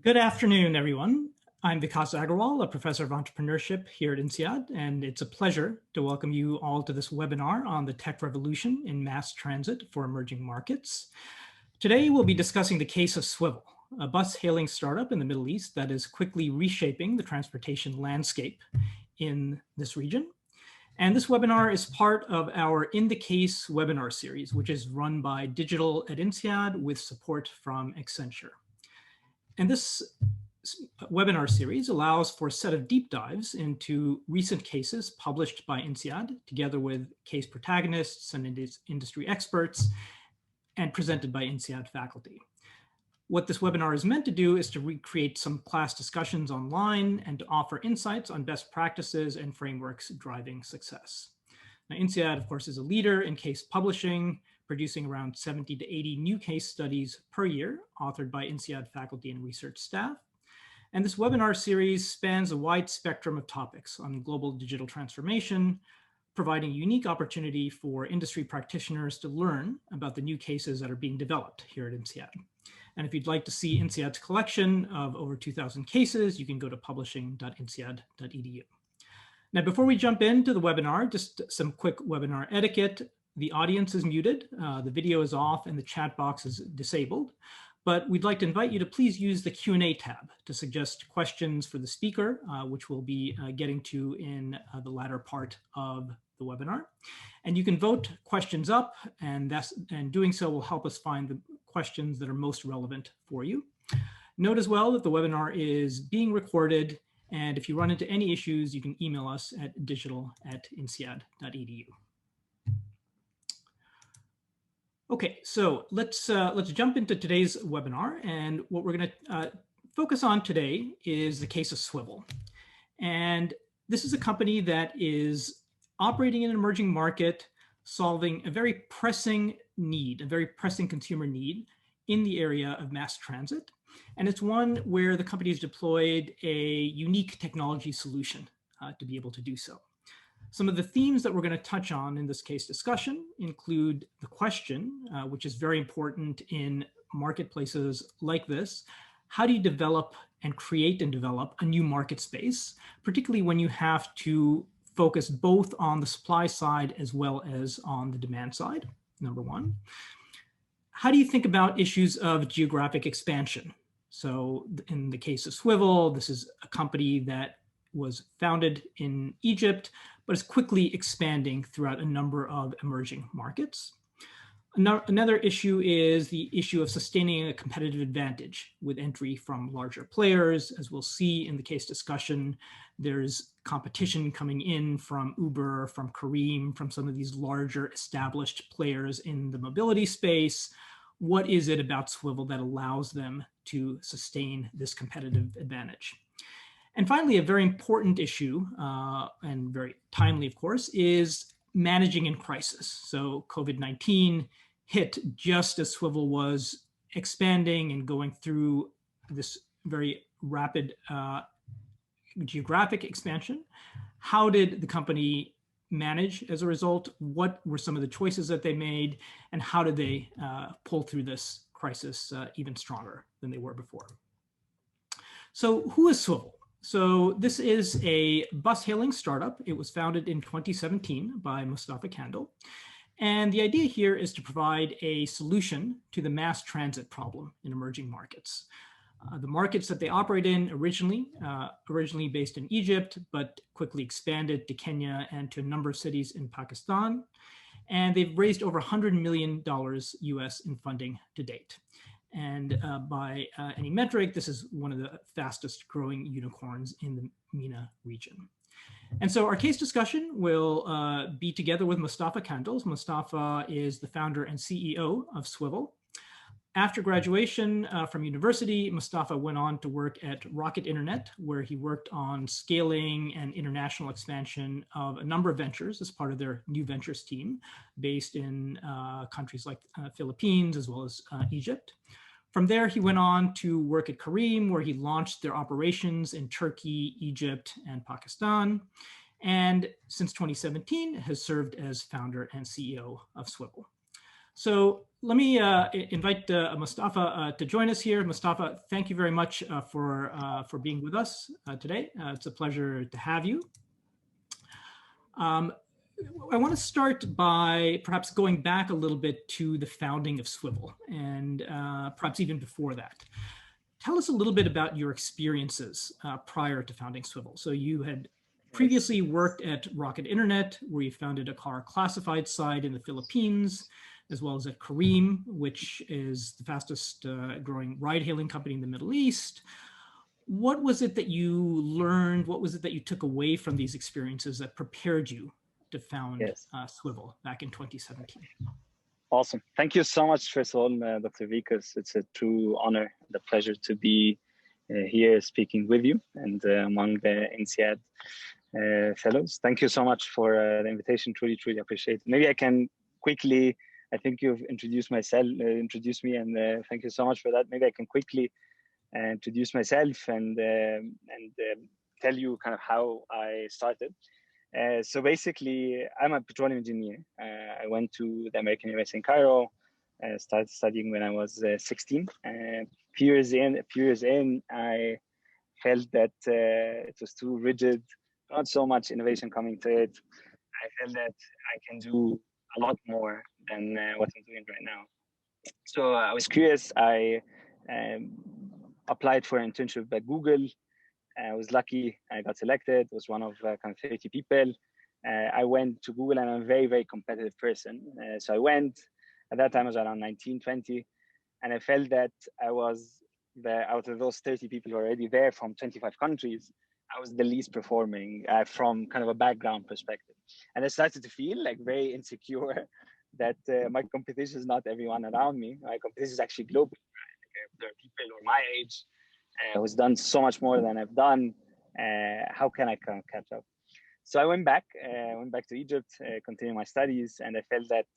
Good afternoon, everyone. I'm Vikas Aggarwal, a professor of entrepreneurship here at INSEAD, and it's a pleasure to welcome you all to this webinar on the tech revolution in mass transit for emerging markets. Today, we'll be discussing the case of Swvl, a bus-hailing startup in the Middle East that is quickly reshaping the transportation landscape in this region. And this webinar is part of our In the Case webinar series, which is run by Digital at INSEAD with support from Accenture. And this webinar series allows for a set of deep dives into recent cases published by INSEAD, together with case protagonists and industry experts, and presented by INSEAD faculty. What this webinar is meant to do is to recreate some class discussions online and to offer insights on best practices and frameworks driving success. Now, INSEAD, of course, is a leader in case publishing, producing around 70 to 80 new case studies per year, authored by INSEAD faculty and research staff. And this webinar series spans a wide spectrum of topics on global digital transformation, providing a unique opportunity for industry practitioners to learn about the new cases that are being developed here at INSEAD. And if you'd like to see INSEAD's collection of over 2,000 cases, you can go to publishing.insead.edu. Now, before we jump into the webinar, just some quick webinar etiquette. The audience is muted, the video is off, and the chat box is disabled. But we'd like to invite you to please use the Q&A tab to suggest questions for the speaker, which we'll be getting to in the latter part of the webinar. And you can vote questions up, and doing so will help us find the questions that are most relevant for you. Note as well that the webinar is being recorded, and if you run into any issues, you can email us at digital@insead.edu. Okay, so let's jump into today's webinar, and what we're going to focus on today is the case of Swvl. And this is a company that is operating in an emerging market, solving a very pressing need, a very pressing consumer need in the area of mass transit. And it's one where the company has deployed a unique technology solution to be able to do so. Some of the themes that we're going to touch on in this case discussion include the question, which is very important in marketplaces like this. How do you develop and create and develop a new market space, particularly when you have to focus both on the supply side as well as on the demand side, number one. How do you think about issues of geographic expansion? So in the case of Swvl, this is a company that was founded in Egypt, but is quickly expanding throughout a number of emerging markets. Another issue is the issue of sustaining a competitive advantage with entry from larger players. As we'll see in the case discussion, there's competition coming in from Uber, from Careem, from some of these larger established players in the mobility space. What is it about Swvl that allows them to sustain this competitive advantage? And finally, a very important issue, and very timely, of course, is managing in crisis. So COVID-19 hit just as Swvl was expanding and going through this very rapid geographic expansion. How did the company manage as a result? What were some of the choices that they made? And how did they pull through this crisis even stronger than they were before? So who is Swvl? So this is a bus-hailing startup. It was founded in 2017 by Mostafa Kandil. And the idea here is to provide a solution to the mass transit problem in emerging markets. The markets that they operate in originally based in Egypt, but quickly expanded to Kenya and to a number of cities in Pakistan. And they've raised over $100 million US in funding to date. And by any metric, this is one of the fastest growing unicorns in the MENA region. And so our case discussion will be together with Mostafa Kandil. Mostafa is the founder and CEO of Swvl. After graduation from university, Mostafa went on to work at Rocket Internet, where he worked on scaling and international expansion of a number of ventures as part of their new ventures team based in countries like Philippines as well as Egypt. From there, he went on to work at Careem, where he launched their operations in Turkey, Egypt, and Pakistan. And since 2017, has served as founder and CEO of Swvl. So let me invite Mostafa to join us here. Mostafa, thank you very much for being with us today. It's a pleasure to have you. I want to start by perhaps going back a little bit to the founding of Swvl, and perhaps even before that. Tell us a little bit about your experiences prior to founding Swvl. So you had previously worked at Rocket Internet, where you founded a car classified site in the Philippines, as well as at Careem, which is the fastest growing ride-hailing company in the Middle East. What was it that you learned? What was it that you took away from these experiences that prepared you to found Swvl back in 2017? Awesome. Thank you so much, first of all, Dr. Vikas. It's a true honor and a pleasure to be here speaking with you and among the INSEAD fellows. Thank you so much for the invitation. Truly, truly appreciate it. Maybe I can quickly, I think you've introduced me, and thank you so much for that. Maybe I can quickly introduce myself and tell you kind of how I started. So basically, I'm a petroleum engineer. I went to the American University in Cairo, started studying when I was 16. A few years in, I felt that it was too rigid, not so much innovation coming to it. I felt that I can do a lot more than what I'm doing right now. So I was curious. I applied for an internship at Google. I was lucky. I got selected. Was one of kind of 30 people. I went to Google, and I'm a very, very competitive person. So I went. At that time, I was around 19, 20. And I felt that I was out of those 30 people who were already there from 25 countries, I was the least performing from kind of a background perspective. And I started to feel like very insecure that my competition is not everyone around me. My competition is actually global. Right? There are people who are my age, who's done so much more than I've done. How can I catch up? So I went back to Egypt, continuing my studies, and I felt that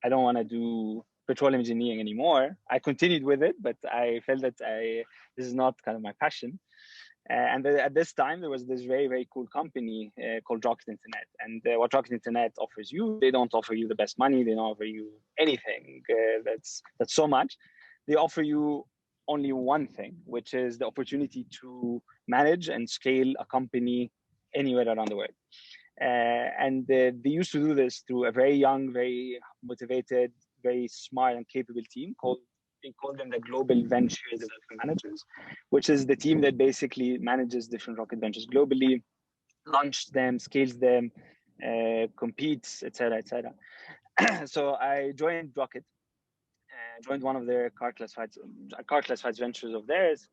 I don't want to do petroleum engineering anymore. I continued with it, but I felt that this is not kind of my passion. And at this time, there was this very, very cool company called Rocket Internet. And what Rocket Internet offers you, they don't offer you the best money. They don't offer you anything that's so much. They offer you only one thing, which is the opportunity to manage and scale a company anywhere around the world. And they used to do this through a very young, very motivated, very smart and capable team they call them the Global Venture Development Managers, which is the team that basically manages different rocket ventures globally, launches them, scales them, competes, etc., etc. So I joined Rocket, joined one of their car classifieds ventures of theirs.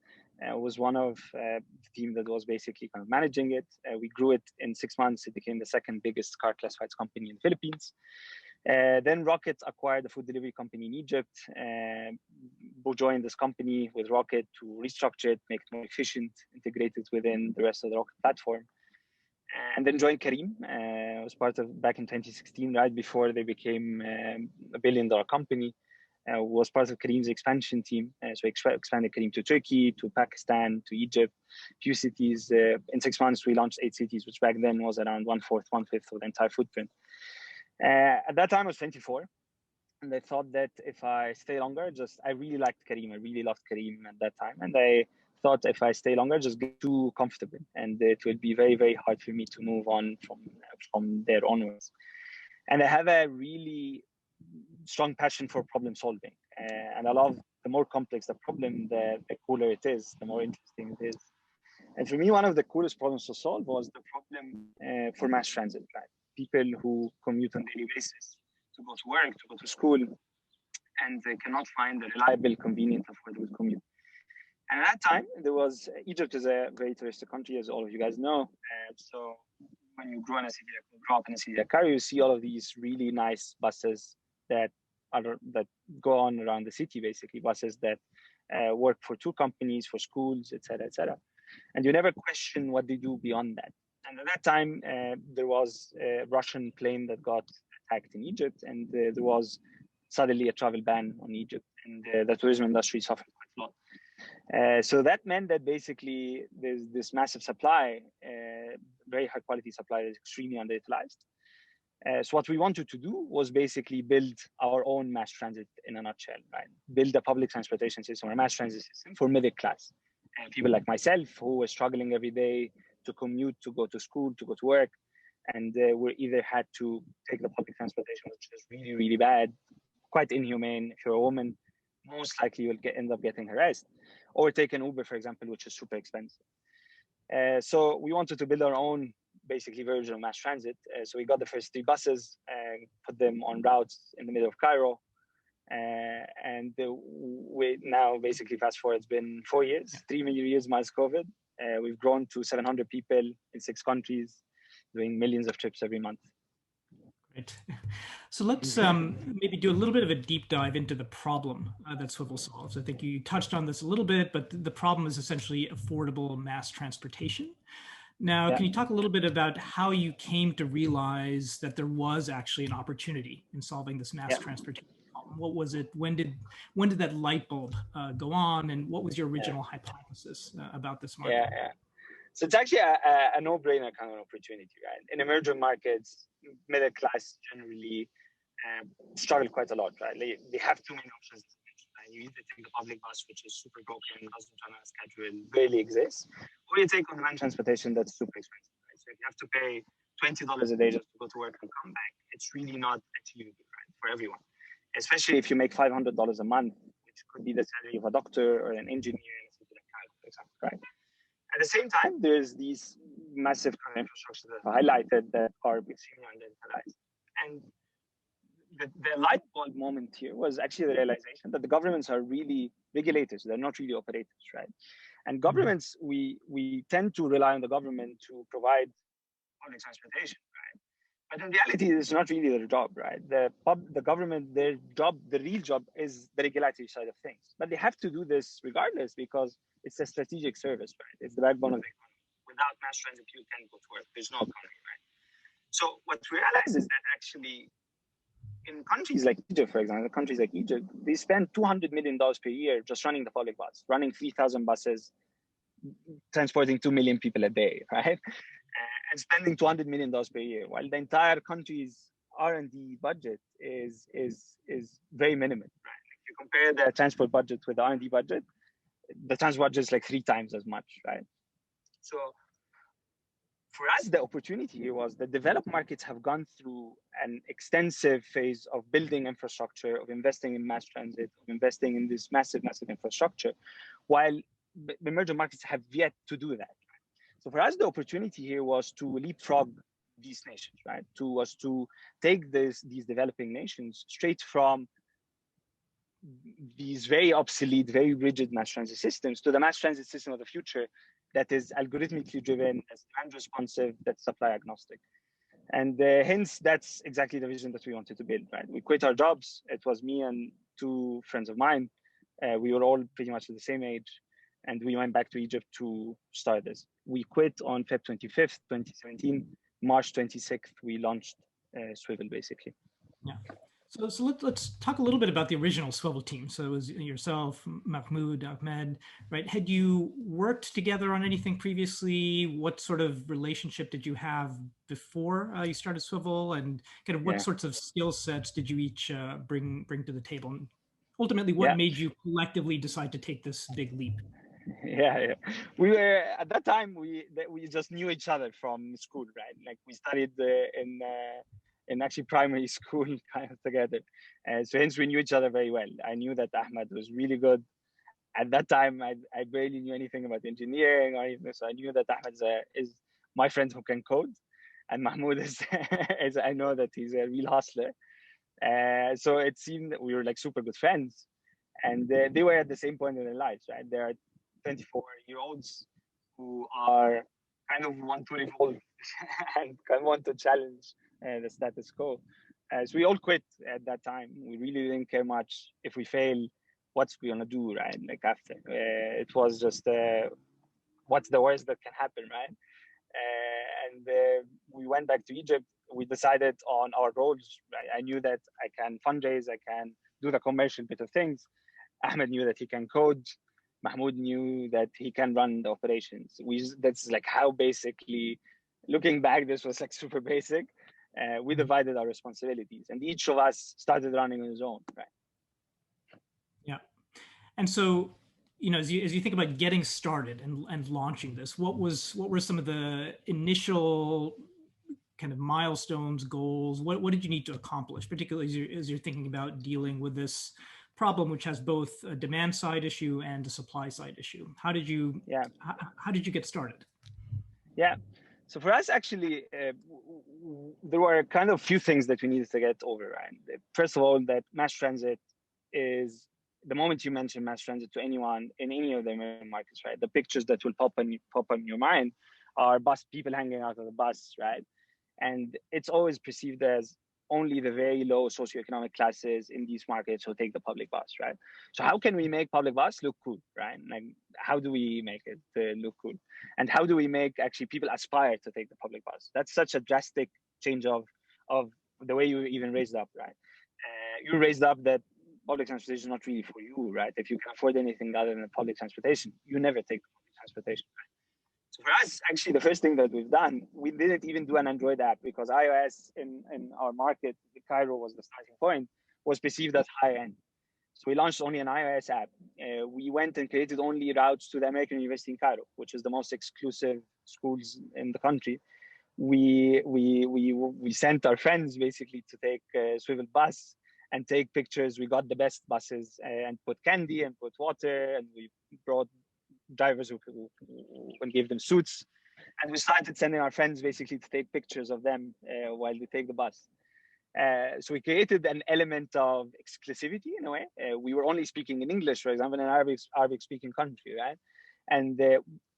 Was one of the team that was basically kind of managing it. We grew it in 6 months. It became the second biggest car classifieds company in the Philippines. Then Rocket acquired a food delivery company in Egypt. Bo joined this company with Rocket to restructure it, make it more efficient, integrate it within the rest of the Rocket platform. And then joined Careem. Was part of back in 2016, right before they became a $1 billion company. Was part of Careem's expansion team. So expanded Careem to Turkey, to Pakistan, to Egypt, few cities. In 6 months, we launched 8 cities, which back then was around 1/4, 1/5 of the entire footprint. At that time, I was 24. And I thought that if I stay longer, I really liked Careem. I really loved Careem at that time. And I thought if I stay longer, just get too comfortable. And it would be very, very hard for me to move on from there onwards. And I have a really strong passion for problem solving. And I love the more complex the problem, the cooler it is, the more interesting it is. And for me, one of the coolest problems to solve was the problem for mass transit, right? People who commute on a daily basis to go to work, to go to school, and they cannot find a reliable, convenient, affordable commute. And at that time, Egypt is a very touristic country, as all of you guys know. So when you grow up in a city like Cairo, you see all of these really nice buses that go on around the city, basically buses that work for tour companies, for schools, etc., etc. And you never question what they do beyond that. And at that time, there was a Russian plane that got attacked in Egypt, and there was suddenly a travel ban on Egypt, and the tourism industry suffered quite a lot. So that meant that basically there's this massive supply, very high quality supply, is extremely underutilized. So what we wanted to do was basically build our own mass transit in a nutshell, right? Build a public transportation system or a mass transit system for middle class. And people like myself who were struggling every day to commute, to go to school, to go to work. And we either had to take the public transportation, which is really, really bad, quite inhumane. If you're a woman, most likely you'll end up getting harassed. Or take an Uber, for example, which is super expensive. So we wanted to build our own basically version of mass transit. So we got the first 3 buses and put them on routes in the middle of Cairo. And we now basically fast forward, it's been 4 years, 3 million years minus COVID. We've grown to 700 people in 6 countries, doing millions of trips every month. Great. So let's maybe do a little bit of a deep dive into the problem that Swvl solves. I think you touched on this a little bit, but the problem is essentially affordable mass transportation. Now, can you talk a little bit about how you came to realize that there was actually an opportunity in solving this mass transportation problem? What was it? When did that light bulb go on? And what was your original hypothesis about this market? So it's actually a no-brainer kind of opportunity, right? In emerging markets, middle class generally struggle quite a lot, right? They have too many options. You either take a public bus, which is super broken, doesn't run on a schedule, barely exists, or you take on-demand transportation that's super expensive, right? So if you have to pay $20 a day just to go to work and come back, it's really not achievable, right, for everyone. Especially if you make $500 a month, which could be the salary of a doctor or an engineer in a city like Cairo, for example, right? At the same time, there's these massive kind of infrastructure that I've highlighted that are extremely underutilized. And the light bulb moment here was actually the realization that the governments are really regulators. They're not really operators, right? And governments, we tend to rely on the government to provide public transportation, right? But in reality, it's not really their job, right? The government, their job, the real job is the regulatory side of things. But they have to do this regardless because it's a strategic service, right? It's the backbone of the economy. Without mass transit, you can't go to work. There's no economy, right? So what we realize is that actually in countries like Egypt, for example, they spend $200 million per year just running the public bus, running 3,000 buses, transporting 2 million people a day, right? And spending $200 million per year, while the entire country's R&D budget is very minimal, right? If you compare the transport budget with the R&D budget, the transport budget is like 3 times as much, right? So for us, the opportunity here was that developed markets have gone through an extensive phase of building infrastructure, of investing in mass transit, of investing in this massive infrastructure, while emerging markets have yet to do that. So for us, the opportunity here was to leapfrog these nations, right? To take these developing nations straight from these very obsolete, very rigid mass transit systems to the mass transit system of the future that is algorithmically driven, that's demand responsive, that's supply agnostic. And hence, that's exactly the vision that we wanted to build, right? We quit our jobs. It was me and 2 friends of mine. We were all pretty much the same age. And we went back to Egypt to start this. We quit on Feb 25th, 2017. March 26th, we launched Swvl, basically. Yeah. So let's talk a little bit about the original Swvl team. So it was yourself, Mahmoud, Ahmed, right? Had you worked together on anything previously? What sort of relationship did you have before you started Swvl? And kind of what sorts of skill sets did you each bring to the table? And ultimately, what made you collectively decide to take this big leap? We were at that time we just knew each other from school, right? Like we studied in actually primary school kind of together, so hence we knew each other very well. I knew that Ahmed was really good. At that time, I barely knew anything about engineering or anything, so I knew that Ahmed is my friend who can code, and Mahmoud is I know that he's a real hustler. So it seemed that we were like super good friends, and they were at the same point in their lives, right? They are 24-year-olds who are kind of want to evolve and kind of want to challenge the status quo. So we all quit at that time. We really didn't care much if we fail. What's we gonna do, right? Like after it was just what's the worst that can happen, right? And we went back to Egypt. We decided on our roles. Right? I knew that I can fundraise, I can do the commercial bit of things. Ahmed knew that he can code. Mahmoud knew that he can run the operations. That's like how basically, looking back, this was like super basic. We divided our responsibilities, and each of us started running on his own, right? Yeah. And so, as you think about getting started and launching this, what were some of the initial kind of milestones, goals? What did you need to accomplish, particularly as you're thinking about dealing with this problem, which has both a demand side issue and a supply side issue? How did you get started? Yeah. So for us, actually, there were kind of few things that we needed to get over, right? First of all, that mass transit is, the moment you mention mass transit to anyone in any of the American markets, right? The pictures that will pop on your mind are people hanging out of the bus, right? And it's always perceived as only the very low socioeconomic classes in these markets who take the public bus, right? So how can we make public bus look cool, right? Like, how do we make it look cool? And how do we make actually people aspire to take the public bus? That's such a drastic change of the way you even raised up, right? You raised up that public transportation is not really for you, right? If you can afford anything other than public transportation, you never take public transportation, right? So for us, actually, the first thing that we've done, we didn't even do an Android app because iOS in our market, Cairo was the starting point, was perceived as high end. So we launched only an iOS app. We went and created only routes to the American University in Cairo, which is the most exclusive schools in the country. We sent our friends basically to take Swvl bus and take pictures. We got the best buses and put candy and put water, and we brought drivers who gave them suits, and we started sending our friends basically to take pictures of them while they take the bus. So we created an element of exclusivity in a way. We were only speaking in English, for example, in an Arabic speaking country, right? And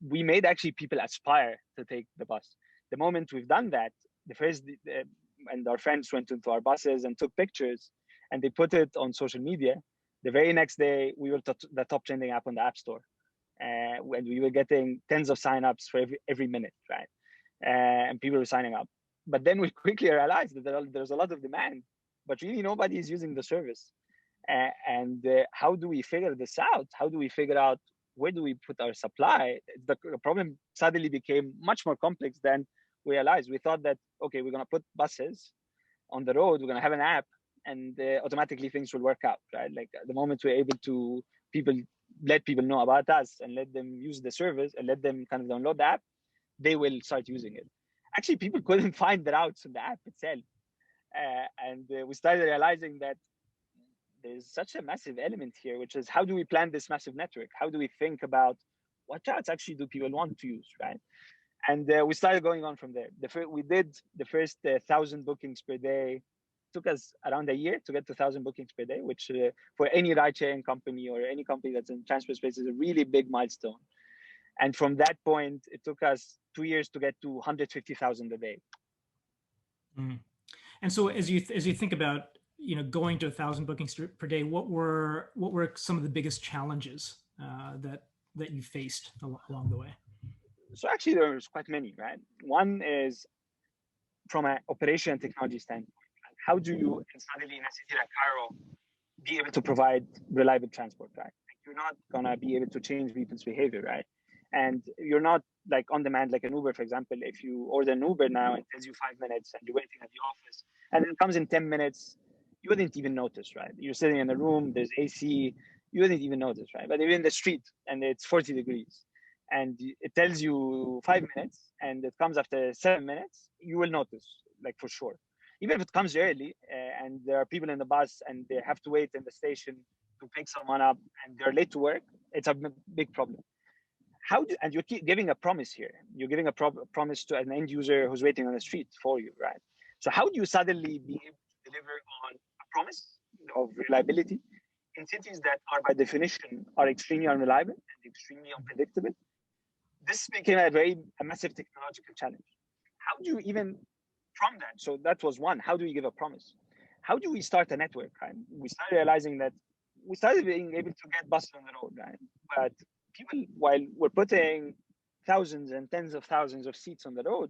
we made actually people aspire to take the bus. The moment we've done that, and our friends went into our buses and took pictures, and they put it on social media. The very next day, we were the top trending app on the App Store. And we were getting tens of signups for every minute, right? And people were signing up. But then we quickly realized that there's a lot of demand, but really nobody is using the service. And how do we figure this out? How do we figure out where do we put our supply? The problem suddenly became much more complex than we realized. We thought that, okay, we're going to put buses on the road, we're going to have an app, and automatically things will work out, right? Like the moment we're able to let people know about us and let them use the service and let them kind of download the app, they will start using it. Actually, people couldn't find the routes in the app itself. And we started realizing that there's such a massive element here, which is how do we plan this massive network? How do we think about what routes actually do people want to use, right? And we started going on from there. We did the first 1,000 bookings per day. Took us around a year to get to 1,000 bookings per day, which for any ride-sharing company or any company that's in transport space is a really big milestone. And from that point, it took us 2 years to get to 150,000 a day. Mm. And so, as you think about going to 1,000 bookings per day, what were some of the biggest challenges that you faced along the way? So actually, there was quite many, right? One is from an operation and technology standpoint. How do you, suddenly in a city like Cairo, be able to provide reliable transport, right? You're not gonna be able to change people's behavior, right? And you're not like on demand like an Uber, for example. If you order an Uber now, it tells you 5 minutes and you're waiting at the office, and it comes in 10 minutes, you wouldn't even notice, right? You're sitting in a room, there's AC, you wouldn't even notice, right? But you're in the street and it's 40 degrees and it tells you 5 minutes and it comes after 7 minutes, you will notice, like for sure. Even if it comes early and there are people in the bus and they have to wait in the station to pick someone up and they're late to work, it's a big problem. And you're giving a promise here. You're giving a promise to an end user who's waiting on the street for you, right? So how do you suddenly be able to deliver on a promise of reliability in cities that are by definition are extremely unreliable and extremely unpredictable? This became a massive technological challenge. How do you even from that? So that was one. How do we give a promise? How do we start a network, right? We started realizing that we started being able to get buses on the road, right? But people, while we're putting thousands and tens of thousands of seats on the road,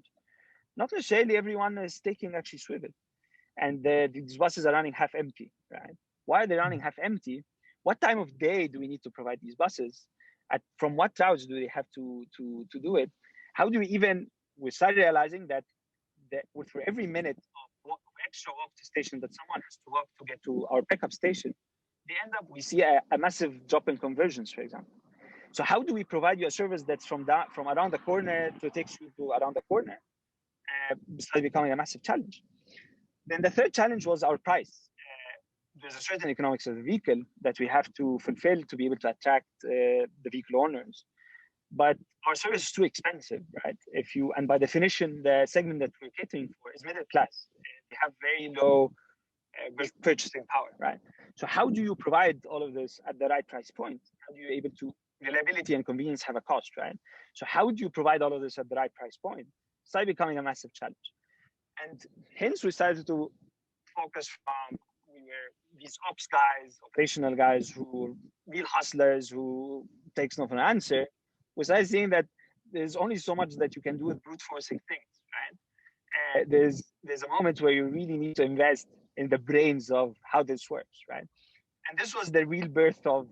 not necessarily everyone is taking actually Swvl. And these buses are running half empty, right? Why are they running half empty? What time of day do we need to provide these buses? From what routes do they have to do it? How do we started realizing that for every minute of extra walk to station that someone has to walk to get to our pickup station, we see a massive drop in conversions, for example. So how do we provide you a service that's from around the corner to takes you to around the corner? Started becoming a massive challenge. Then the third challenge was our price. There's a certain economics of the vehicle that we have to fulfill to be able to attract the vehicle owners. But our service is too expensive, right? And by definition, the segment that we're catering for is middle class. They have very low purchasing power, right? So how do you provide all of this at the right price point? How do you able to reliability and convenience have a cost, right? So how do you provide all of this at the right price point? Started becoming a massive challenge. And hence we started to focus from, we were these ops guys, operational guys who real hustlers who takes no for an answer. We started seeing that there's only so much that you can do with brute forcing things, right? There's a moment where you really need to invest in the brains of how this works, right? And this was the real birth of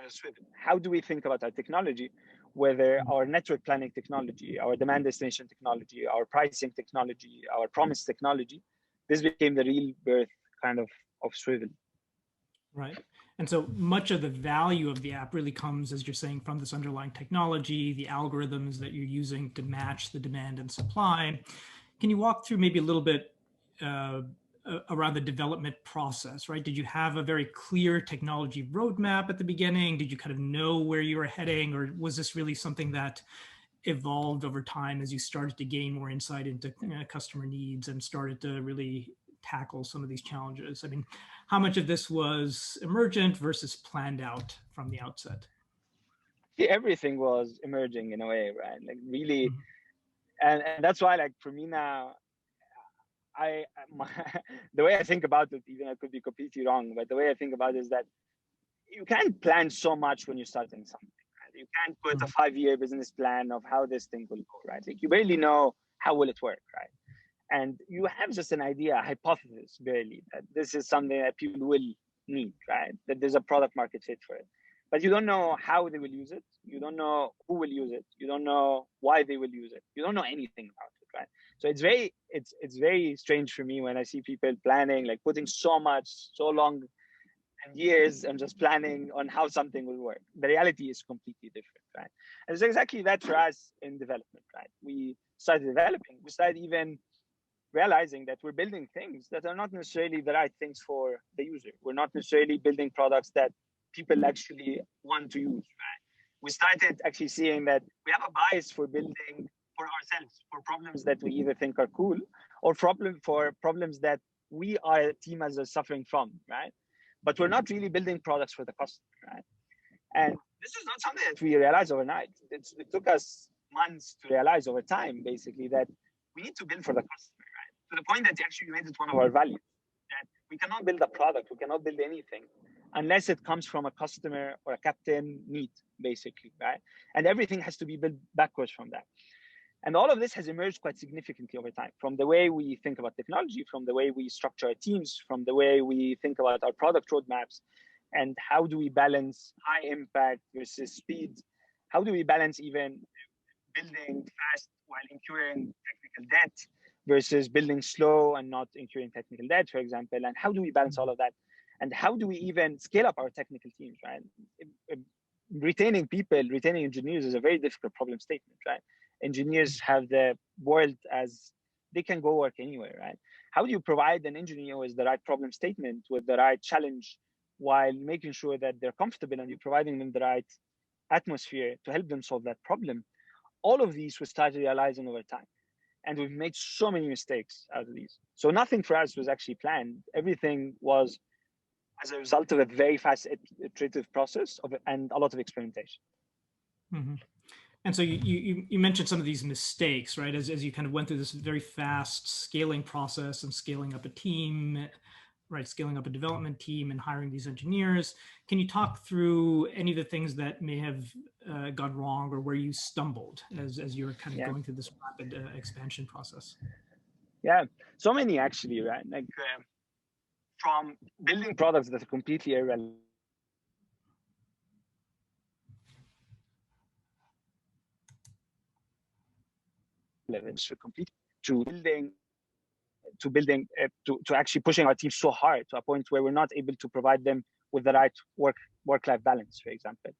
Swvl. How do we think about our technology, whether our network planning technology, our demand destination technology, our pricing technology, our promise technology? This became the real birth kind of Swvl. Right. And so much of the value of the app really comes, as you're saying, from this underlying technology, the algorithms that you're using to match the demand and supply. Can you walk through maybe a little bit around the development process, right? Did you have a very clear technology roadmap at the beginning? Did you kind of know where you were heading, or was this really something that evolved over time as you started to gain more insight into customer needs and started to really tackle some of these challenges? I mean, how much of this was emergent versus planned out from the outset? Everything was emerging in a way, right? Like really, and that's why, like for me now, the way I think about it, even I could be completely wrong, but the way I think about it is that you can't plan so much when you're starting something, right? You can't put a 5-year business plan of how this thing will go, right? Like you barely know how will it work, right? And you have just an idea, a hypothesis, barely, that this is something that people will need, right? That there's a product market fit for it. But you don't know how they will use it. You don't know who will use it. You don't know why they will use it. You don't know anything about it, right? So it's very strange for me when I see people planning, like putting so long and years and just planning on how something will work. The reality is completely different, right? And it's exactly that for us in development, right? We started developing. We started even realizing that we're building things that are not necessarily the right things for the user. We're not necessarily building products that people actually want to use, right? We started actually seeing that we have a bias for building for ourselves, for problems that we either think are cool or for problems that we are team as are suffering from, right? But we're not really building products for the customer, right? And this is not something that we realized overnight. It took us months to realize over time, basically, that we need to build for the customer, right? To the point that actually made it one of our values, that we cannot build a product, we cannot build anything unless it comes from a customer or a captain need, basically, right? And everything has to be built backwards from that. And all of this has emerged quite significantly over time, from the way we think about technology, from the way we structure our teams, from the way we think about our product roadmaps, and how do we balance high impact versus speed? How do we balance even building fast while incurring technical debt versus building slow and not incurring technical debt, for example? And how do we balance all of that? And how do we even scale up our technical teams, right? Retaining people, retaining engineers is a very difficult problem statement, right? Engineers have the world as they can go work anywhere, right? How do you provide an engineer with the right problem statement, with the right challenge, while making sure that they're comfortable and you're providing them the right atmosphere to help them solve that problem? All of these we started realizing over time. And we've made so many mistakes out of these. So nothing for us was actually planned. Everything was as a result of a very fast iterative process and a lot of experimentation. Mm-hmm. And so you mentioned some of these mistakes, right? As you kind of went through this very fast scaling process and scaling up a team, right? Scaling up a development team and hiring these engineers. Can you talk through any of the things that may have gone wrong or where you stumbled as you were kind of going through this rapid expansion process? Yeah, so many actually, right? Like from building products that are completely irrelevant to building to building to actually pushing our teams so hard to a point where we're not able to provide them with the right work-life balance, for example.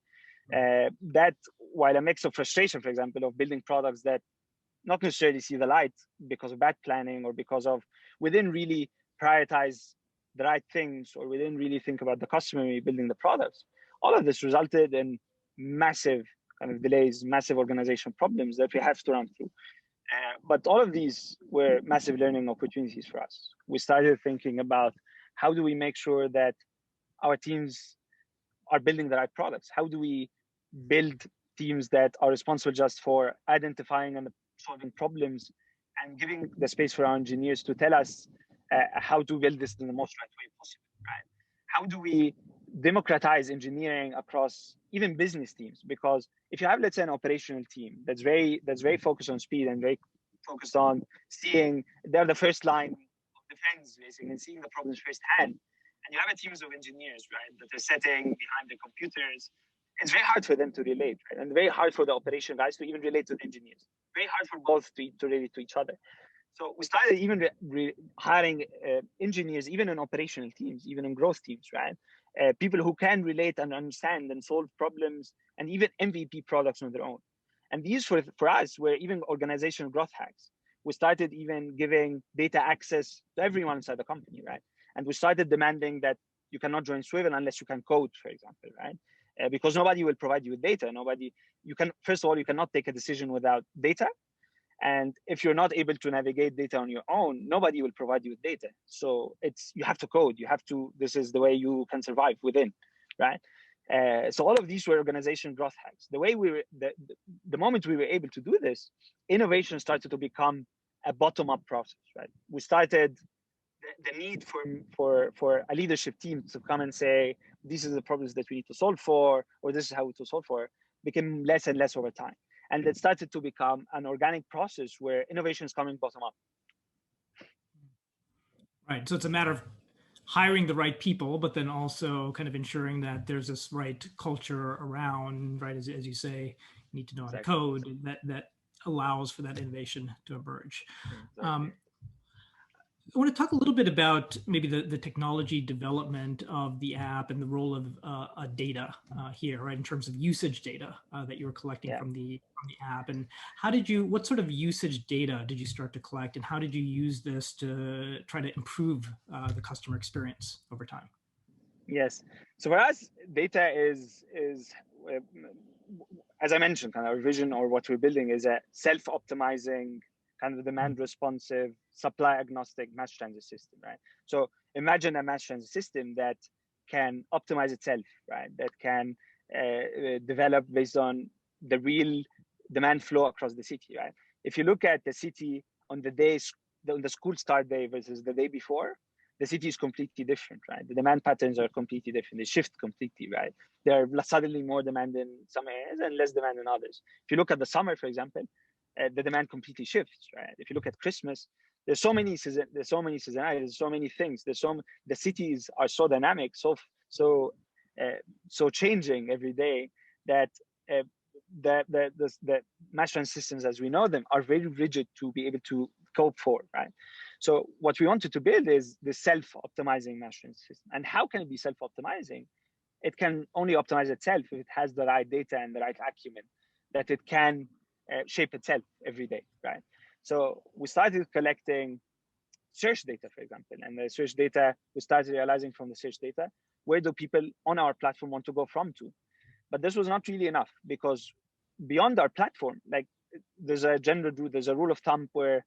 That, while a mix of frustration, for example, of building products that not necessarily see the light because of bad planning or because of we didn't really prioritize the right things, or we didn't really think about the customer when building the products. All of this resulted in massive kind of delays, massive organizational problems that we have to run through. But all of these were massive learning opportunities for us. We started thinking about how do we make sure that our teams are building the right products? How do we build teams that are responsible just for identifying and solving problems and giving the space for our engineers to tell us how to build this in the most right way possible, right? How do we democratize engineering across even business teams? Because if you have, let's say, an operational team that's very focused on speed and very focused on seeing, they're the first line of defense, basically, and seeing the problems firsthand. And you have a teams of engineers, right, that are sitting behind the computers. It's very hard for them to relate, right? And very hard for the operation guys to even relate to the engineers. Very hard for both to relate to each other. So we started even hiring engineers, even in operational teams, even in growth teams, right? People who can relate and understand and solve problems and even MVP products on their own. And these for us were even organizational growth hacks. We started even giving data access to everyone inside the company, right? And we started demanding that you cannot join Swvl unless you can code, for example, right? Because nobody will provide you with data. First of all, you cannot take a decision without data. And if you're not able to navigate data on your own, nobody will provide you with data. So you have to code. This is the way you can survive within, right? So all of these were organization growth hacks. The moment we were able to do this, innovation started to become a bottom-up process, right? We started the need for a leadership team to come and say, these are the problems that we need to solve for, or this is how to solve for, became less and less over time. And it started to become an organic process where innovation is coming bottom up. Right. So it's a matter of hiring the right people, but then also kind of ensuring that there's this right culture around, right? As you say, you need to know how to code that allows for that innovation to emerge. Exactly. I want to talk a little bit about maybe the technology development of the app and the role of data here, right? In terms of usage data that you were collecting from the app, and what sort of usage data did you start to collect, and how did you use this to try to improve the customer experience over time? Yes. So for us, data is as I mentioned, kind of our vision or what we're building is a self-optimizing, kind of demand responsive, supply agnostic mass transit system, right? So imagine a mass transit system that can optimize itself, right? That can develop based on the real demand flow across the city, right? If you look at the city on the school start day versus the day before, the city is completely different, right? The demand patterns are completely different. They shift completely, right? There are suddenly more demand in some areas and less demand in others. If you look at the summer, for example, the demand completely shifts, right? If you look at Christmas, there's so many seasonalities, there's so many things. The cities are so dynamic, so changing every day that the mass transit systems as we know them are very rigid to be able to cope for, right? So what we wanted to build is the self-optimizing mass transit system. And how can it be self-optimizing? It can only optimize itself if it has the right data and the right acumen that it can shape itself every day, right? So we started collecting search data, for example, and the search data, we started realizing from the search data, where do people on our platform want to go from to? But this was not really enough, because beyond our platform, like there's a rule of thumb where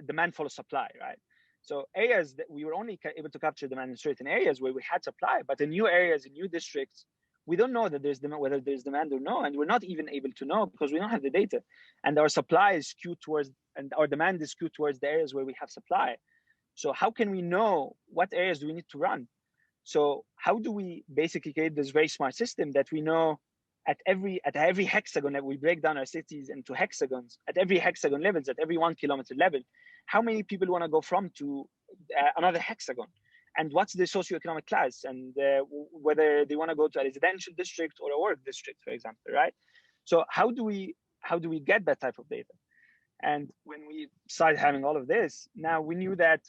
demand follows supply, right? So areas that we were only able to capture demand in certain areas where we had supply, but in new areas, in new districts, we don't know that there's demand, whether there's demand or no, and we're not even able to know because we don't have the data. And our supply is skewed towards, and our demand is skewed towards the areas where we have supply. So how can we know what areas do we need to run? So how do we basically create this very smart system that we know at every hexagon, that we break down our cities into hexagons, at every hexagon levels, at every 1 kilometer level, how many people want to go from to another hexagon? And what's the socioeconomic class, and whether they want to go to a residential district or a work district, for example, right? So how do we get that type of data? And when we started having all of this, now we knew that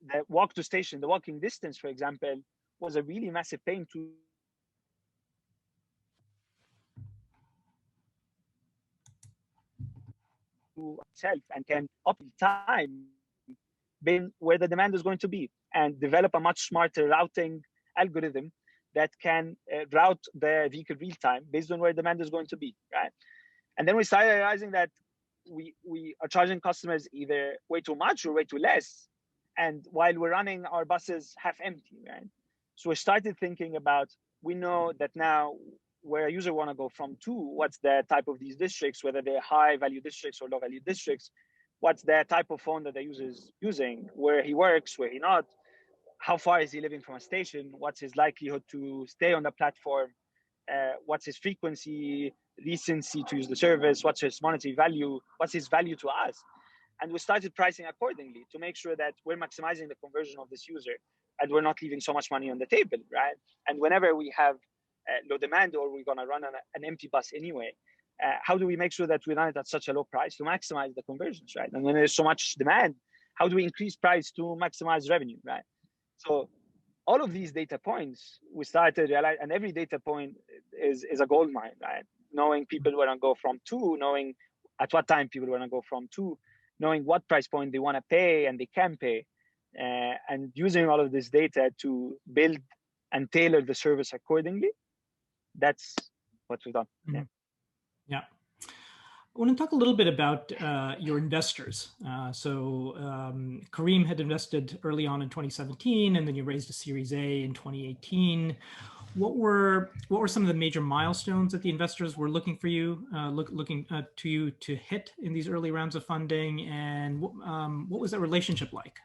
the walk to station, the walking distance, for example, was a really massive pain to itself, and can optimize time based where the demand is going to be, and develop a much smarter routing algorithm that can route the vehicle real time based on where demand is going to be, right? And then we started realizing that we are charging customers either way too much or way too less, and while we're running our buses half empty, right? So we started thinking about, we know that now where a user want to go from to, what's the type of these districts, whether they're high value districts or low value districts, what's the type of phone that the user is using, where he works, where he not, how far is he living from a station, what's his likelihood to stay on the platform, what's his frequency, recency to use the service, what's his monetary value, what's his value to us. And we started pricing accordingly to make sure that we're maximizing the conversion of this user and we're not leaving so much money on the table, right? And whenever we have low demand or we're going to run an empty bus anyway, how do we make sure that we run it at such a low price to maximize the conversions, right? And when there's so much demand, how do we increase price to maximize revenue, right? So all of these data points, we started to realize, and every data point is a gold mine, right? Knowing people want to go from to, knowing at what time people want to go from to, knowing what price point they want to pay and they can pay, and using all of this data to build and tailor the service accordingly. That's what we've done. Mm-hmm. Yeah. I want to talk a little bit about your investors. Kareem had invested early on in 2017, and then you raised a Series A in 2018. What were some of the major milestones that the investors were looking for you, looking to you to hit in these early rounds of funding, and what was that relationship like?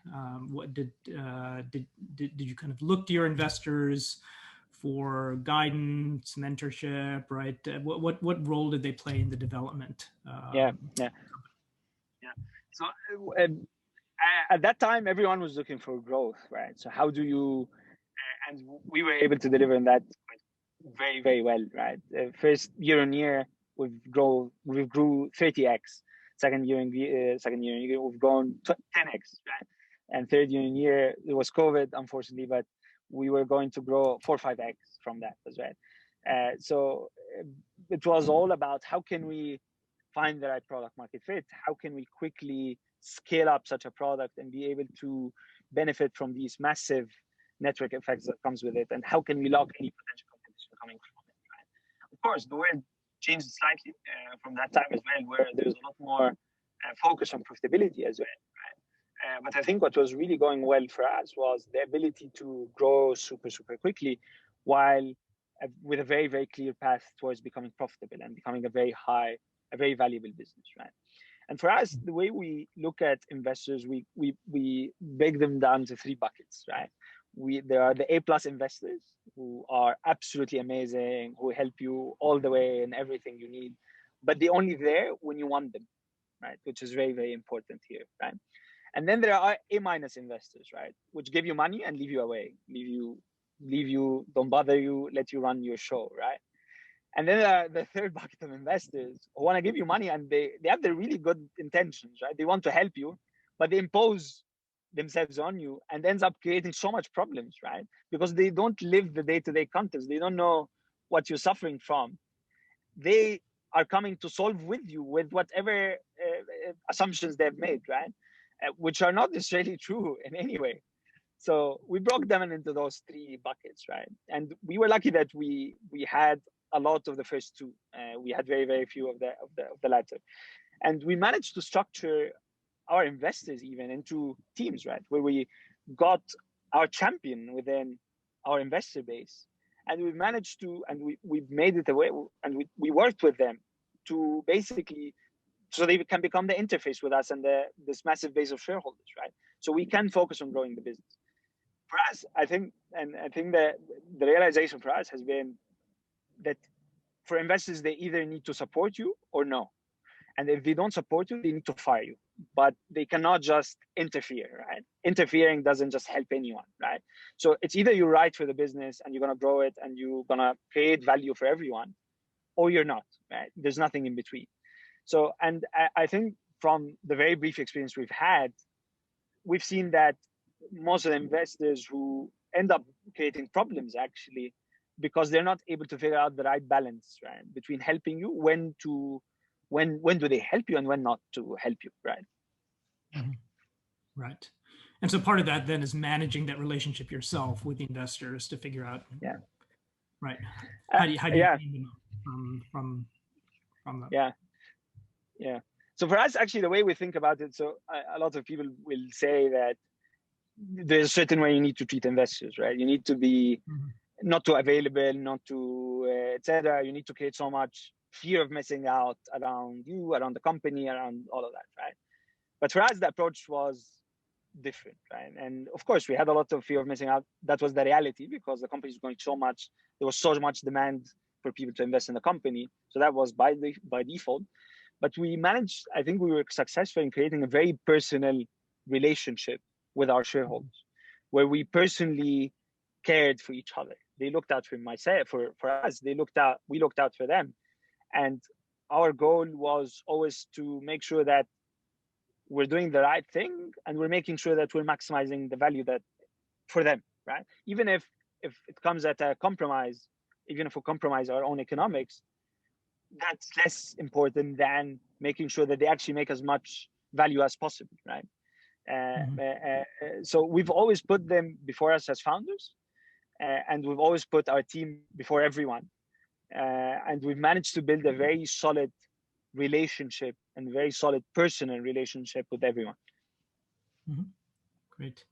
What did you kind of look to your investors for guidance, mentorship, right? What role did they play in the development? Yeah. So at that time, everyone was looking for growth, right? So how do you, and we were able to deliver on that very, very well, right? First year on year, we grew 30x. Second year we've grown 10x, right? And third year in year, it was COVID, unfortunately, but we were going to grow 4 or 5x from that as well. So it was all about how can we find the right product market fit? How can we quickly scale up such a product and be able to benefit from these massive network effects that comes with it? And how can we lock any potential competition coming from it? Right? Of course, the world changed slightly from that time as well, where there's a lot more focus on profitability as well. Right? But I think what was really going well for us was the ability to grow super, super quickly while with a very, very clear path towards becoming profitable and becoming a very valuable business, right? And for us, the way we look at investors, we break them down to 3 buckets, right? There are the A+ investors who are absolutely amazing, who help you all the way and everything you need, but they're only there when you want them, right? Which is very, very important here, right? And then there are A- investors, right? Which give you money and leave you away, leave you, don't bother you, let you run your show, right? And then there are the third bucket of investors who want to give you money and they have the really good intentions, right? They want to help you, but they impose themselves on you and ends up creating so much problems, right? Because they don't live the day-to-day context. They don't know what you're suffering from. They are coming to solve with you with whatever assumptions they've made, right? Which are not necessarily true in any way. So we broke them into those 3 buckets, right? And we were lucky that we had a lot of the first 2. We had very, very few of the latter, and we managed to structure our investors even into teams, right? Where we got our champion within our investor base, and we've managed to, and we've made it a way, and we worked with them to basically, so they can become the interface with us and this massive base of shareholders, right? So we can focus on growing the business. For us, I think that the realization for us has been that for investors, they either need to support you or no. And if they don't support you, they need to fire you. But they cannot just interfere, right? Interfering doesn't just help anyone, right? So it's either you're right for the business and you're going to grow it and you're going to create value for everyone, or you're not, right? There's nothing in between. So, and I think from the very brief experience we've had, we've seen that most of the investors who end up creating problems actually because they're not able to figure out the right balance, right, between helping you, when do they help you and when not to help you, right? Mhm. Right. And so part of that then is managing that relationship yourself with the investors to figure out, Yeah. right, Uh, how do you yeah. gain them from them? Yeah. Yeah. So for us, actually, the way we think about it, so a lot of people will say that there's a certain way you need to treat investors, right? You need to be Mhm. not too available, not too, etc. You need to create so much fear of missing out around you, around the company, around all of that, right? But for us, the approach was different, right? And of course, we had a lot of fear of missing out. That was the reality because the company is going so much. There was so much demand for people to invest in the company, so that was by default. But we managed. I think we were successful in creating a very personal relationship with our shareholders, where we personally cared for each other. They looked out for myself, for us. We looked out for them, and our goal was always to make sure that we're doing the right thing and we're making sure that we're maximizing the value that for them, right? Even if it comes at a compromise, even if we compromise our own economics, that's less important than making sure that they actually make as much value as possible, right? Mhm. So we've always put them before us as founders, and we've always put our team before everyone, and we've managed to build a very solid relationship and very solid personal relationship with everyone. Mhm. Great.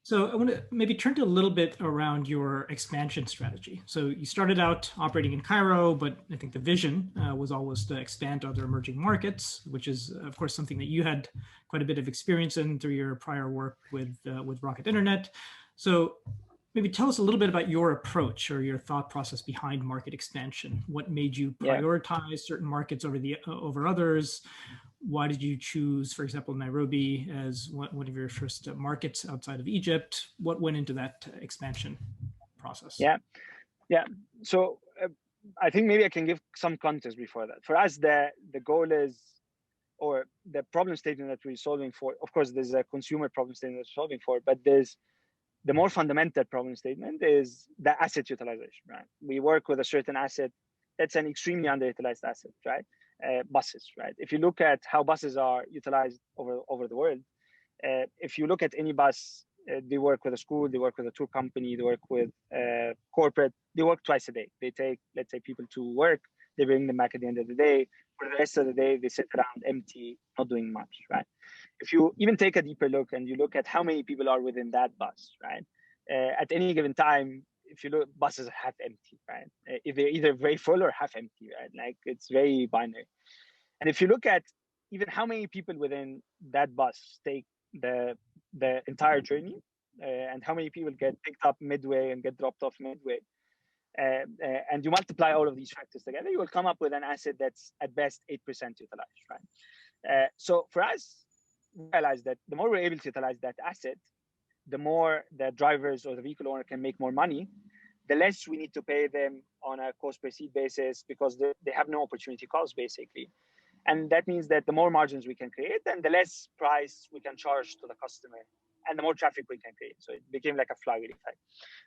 So I want to maybe turn to a little bit around your expansion strategy. So you started out operating in Cairo, but I think the vision was always to expand to other emerging markets, which is, of course, something that you had quite a bit of experience in through your prior work with Rocket Internet. So maybe tell us a little bit about your approach or your thought process behind market expansion. What made you Yeah. prioritize certain markets over others? Why did you choose, for example, Nairobi as one of your first markets outside of Egypt? What went into that expansion process? Yeah. So I think maybe I can give some context before that. For us, the goal is, or the problem statement that we're solving for, of course, there's a consumer problem statement that we're solving for, but there's the more fundamental problem statement is the asset utilization, right? We work with a certain asset that's an extremely underutilized asset, right? Buses, right? If you look at how buses are utilized over the world, if you look at any bus, they work with a school, they work with a tour company, they work with corporate, they work twice a day. They take, let's say, people to work, they bring them back at the end of the day. For the rest of the day, they sit around empty, not doing much, right? If you even take a deeper look and you look at how many people are within that bus, right? At any given time, if you look, buses are half empty, right? If they're either very full or half empty, right? Like it's very binary. And if you look at even how many people within that bus take the entire journey, and how many people get picked up midway and get dropped off midway, and you multiply all of these factors together, you will come up with an asset that's at best 8% utilized, right? So for us, we realize that the more we're able to utilize that asset, the more the drivers or the vehicle owner can make more money, the less we need to pay them on a cost per seat basis because they have no opportunity cost, basically. And that means that the more margins we can create, and the less price we can charge to the customer, and the more traffic we can create. So it became like a flywheel effect.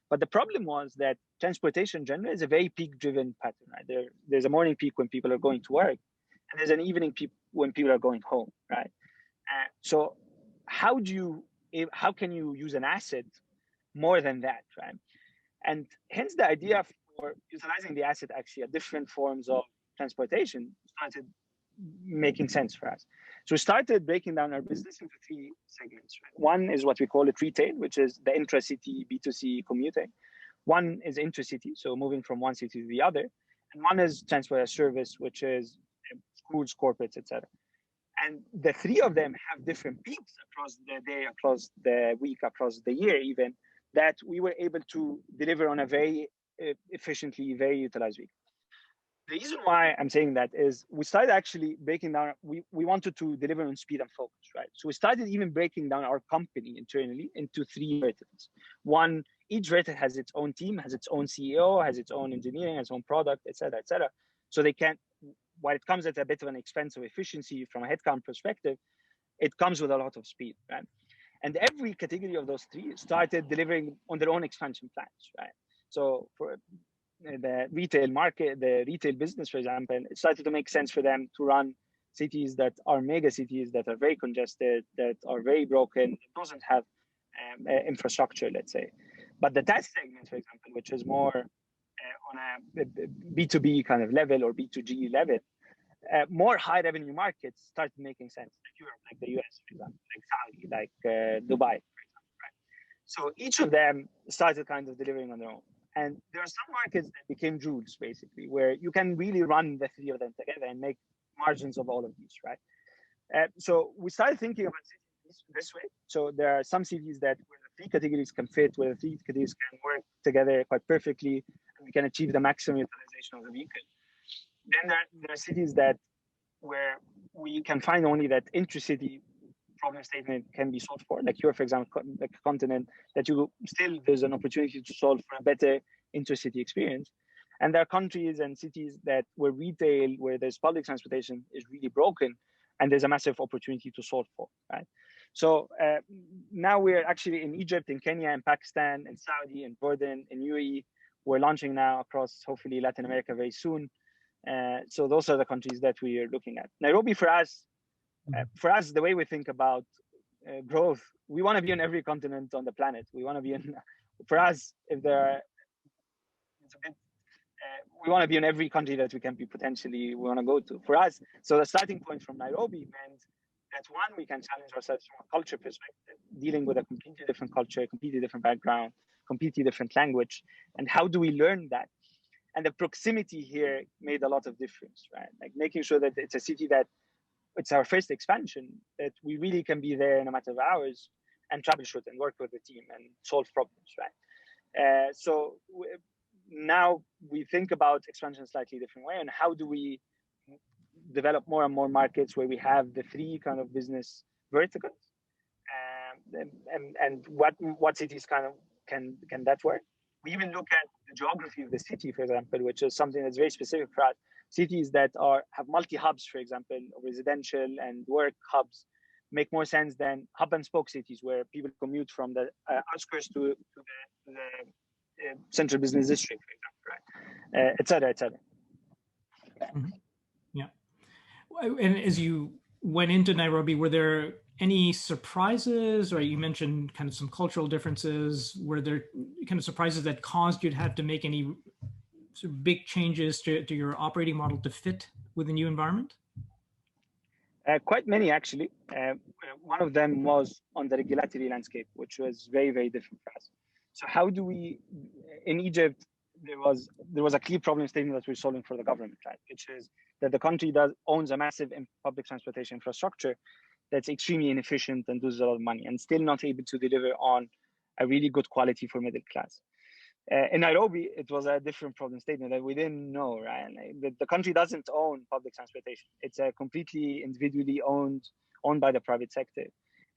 But the problem was that transportation generally is a very peak-driven pattern. Right? There's a morning peak when people are going to work, and there's an evening peak when people are going home. Right? So how can you use an asset more than that? Right? And hence the idea for utilizing the asset actually at different forms of transportation started making sense for us. So we started breaking down our business into three segments. Right? One is what we call it retail, which is the intra-city B2C commuting. One is intercity, so moving from one city to the other. And one is transport as service, which is schools, corporates, etc. And the three of them have different peaks across the day, across the week, across the year even, that we were able to deliver on a very efficiently, very utilized week. The reason why I'm saying that is we started actually breaking down, we wanted to deliver on speed and focus, right? So we started even breaking down our company internally into three verticals. One, each vertical has its own team, has its own CEO, has its own engineering, has its own product, et cetera, et cetera. So while it comes at a bit of an expense of efficiency from a headcount perspective, it comes with a lot of speed, right? And every category of those three started delivering on their own expansion plans, right? So for the retail market, the retail business, for example, it started to make sense for them to run cities that are mega cities, that are very congested, that are very broken, doesn't have infrastructure, let's say. But the test segment, for example, which is more on a B2B kind of level or B2G level, more high revenue markets started making sense, like Europe, like the US, for example, like Saudi, like Dubai, for example, right? So each of them started kind of delivering on their own. And there are some markets that became jewels, basically, where you can really run the three of them together and make margins of all of these, right? So we started thinking about cities this way. So there are some cities that where the three categories can fit, where the three categories can work together quite perfectly, and we can achieve the maximum utilization of the vehicle. Then there are cities that where we can find only that intercity problem statement can be solved for, like Europe, for example, like a continent that you still there's an opportunity to solve for a better intercity experience. And there are countries and cities that where retail, where there's public transportation is really broken, and there's a massive opportunity to solve for, right? So now we're actually in Egypt, in Kenya, in Pakistan, in Saudi, in Jordan, in UAE. We're launching now across hopefully Latin America very soon. So those are the countries that we are looking at. Nairobi for us, the way we think about growth, we want to be on every continent on the planet. We want to be in, for us, if there are, it's a bit, we want to be in every country that we can be potentially, we want to go to. For us, so the starting point from Nairobi meant that one, we can challenge ourselves from a culture perspective, dealing with a completely different culture, completely different background, completely different language. And how do we learn that? And the proximity here made a lot of difference, right? Like making sure that it's a city that it's our first expansion, that we really can be there in a matter of hours and troubleshoot and work with the team and solve problems, right? Now we think about expansion slightly different way, and how do we develop more and more markets where we have the three kind of business verticals, and what cities kind of can that work? We even look at the geography of the city, for example, which is something that's very specific for us. Cities that have multi-hubs, for example, residential and work hubs, make more sense than hub and spoke cities where people commute from the outskirts to the central business district, for example, right? Et cetera, et cetera. Mm-hmm. Yeah. And as you went into Nairobi, were there any surprises, or you mentioned kind of some cultural differences? Were there kind of surprises that caused you to have to make any sort of big changes to your operating model to fit with the new environment? Quite many, actually. One of them was on the regulatory landscape, which was very, very different for us. So how do we, in Egypt, there was a clear problem statement that we're solving for the government, right? Which is that the country owns a massive public transportation infrastructure that's extremely inefficient and loses a lot of money and still not able to deliver on a really good quality for middle class. In Nairobi, it was a different problem statement that we didn't know, right? Like the country doesn't own public transportation. It's a completely individually owned by the private sector.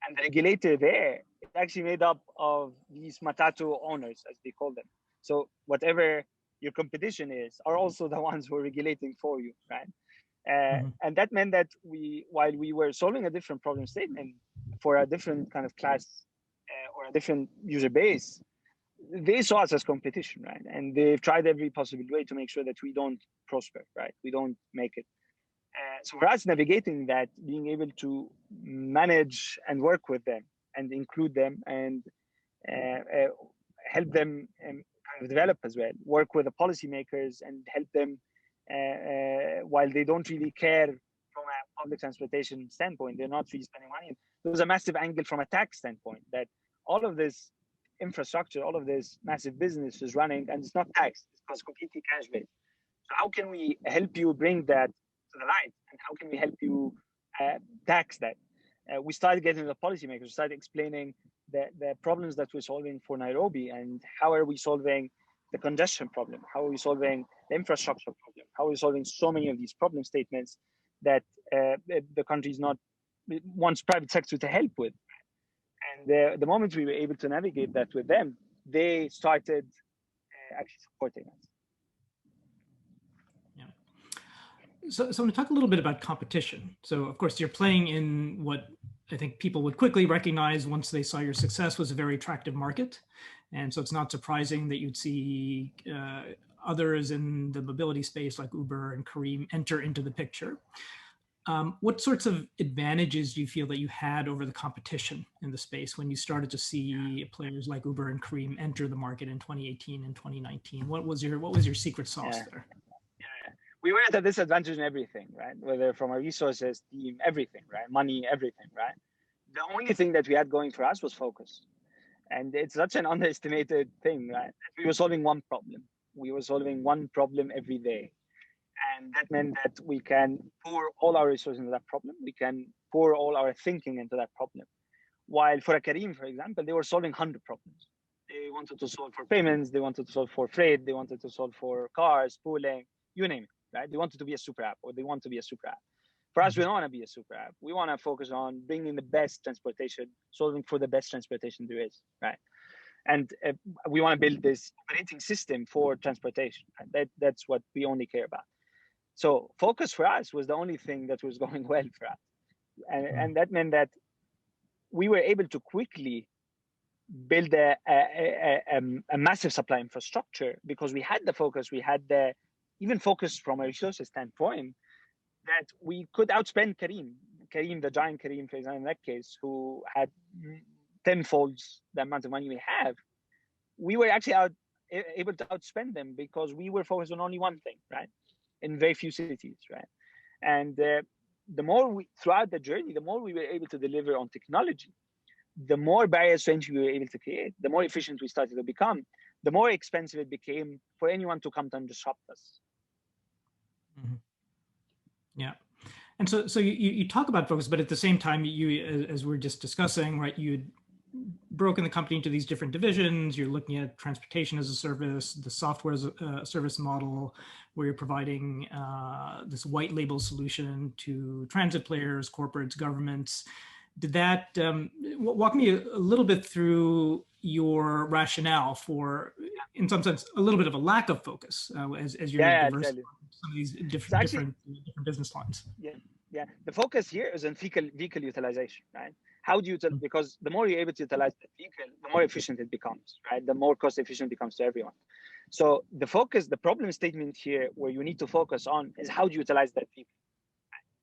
And the regulator there is actually made up of these matatu owners, as they call them. So whatever your competition is, are also the ones who are regulating for you, right? And that meant that while we were solving a different problem statement for a different kind of class or a different user base, they saw us as competition, right? And they've tried every possible way to make sure that we don't prosper, right? We don't make it. So for us, navigating that, being able to manage and work with them and include them and help them kind of develop as well, work with the policymakers and help them while they don't really care from a public transportation standpoint, they're not really spending money. There was a massive angle from a tax standpoint that all of this infrastructure, all of this massive business is running and it's not taxed, it's completely cash based. So how can we help you bring that to the light, and how can we help you tax that? We started getting the policymakers, we started explaining the problems that we're solving for Nairobi, and how are we solving the congestion problem, how are we solving the infrastructure problem, how are we solving so many of these problem statements that the country is not wants private sector to help with. And the moment we were able to navigate that with them, they started actually supporting us. Yeah. So I want to talk a little bit about competition. So of course you're playing in what I think people would quickly recognize once they saw your success was a very attractive market. And so it's not surprising that you'd see others in the mobility space like Uber and Careem enter into the picture. What sorts of advantages do you feel that you had over the competition in the space when you started to see players like Uber and Careem enter the market in 2018 and 2019? What was your secret sauce there? We were at a disadvantage in everything, right? Whether from our resources, team, everything, right? Money, everything, right? The only thing that we had going for us was focus. And it's such an underestimated thing, right? We were solving one problem. We were solving one problem every day. And that meant that we can pour all our resources into that problem. We can pour all our thinking into that problem. While for a Careem, for example, they were solving 100 problems. They wanted to solve for payments. They wanted to solve for freight. They wanted to solve for cars, pooling, you name it. Right? They wanted to be a super app, or they want to be a super app. For us, we don't want to be a super app. We want to focus on bringing the best transportation, solving for the best transportation there is, right? And we want to build this operating system for transportation. Right? That's what we only care about. So focus for us was the only thing that was going well for us. And that meant that we were able to quickly build a massive supply infrastructure because we had the focus, we had the even focused from a resources standpoint, that we could outspend Careem, the giant Careem, for example, in that case, who had tenfold the amount of money we have. We were actually able to outspend them because we were focused on only one thing, right? In very few cities, right? And the more throughout the journey, the more we were able to deliver on technology, the more barriers to entry we were able to create, the more efficient we started to become, the more expensive it became for anyone to come and disrupt us. Mm-hmm. Yeah. And so you talk about focus, but at the same time, you, as we're just discussing, right, you'd broken the company into these different divisions. You're looking at transportation as a service, the software as a service model, where you're providing this white label solution to transit players, corporates, governments. Did that, walk me a little bit through your rationale for, in some sense, a little bit of a lack of focus as you're diversifying some of these different business lines? Yeah. The focus here is on vehicle utilization, right? How do you, because the more you're able to utilize the vehicle, the more efficient it becomes, right? The more cost efficient it becomes to everyone. So the focus, the problem statement here where you need to focus on is how do you utilize that vehicle?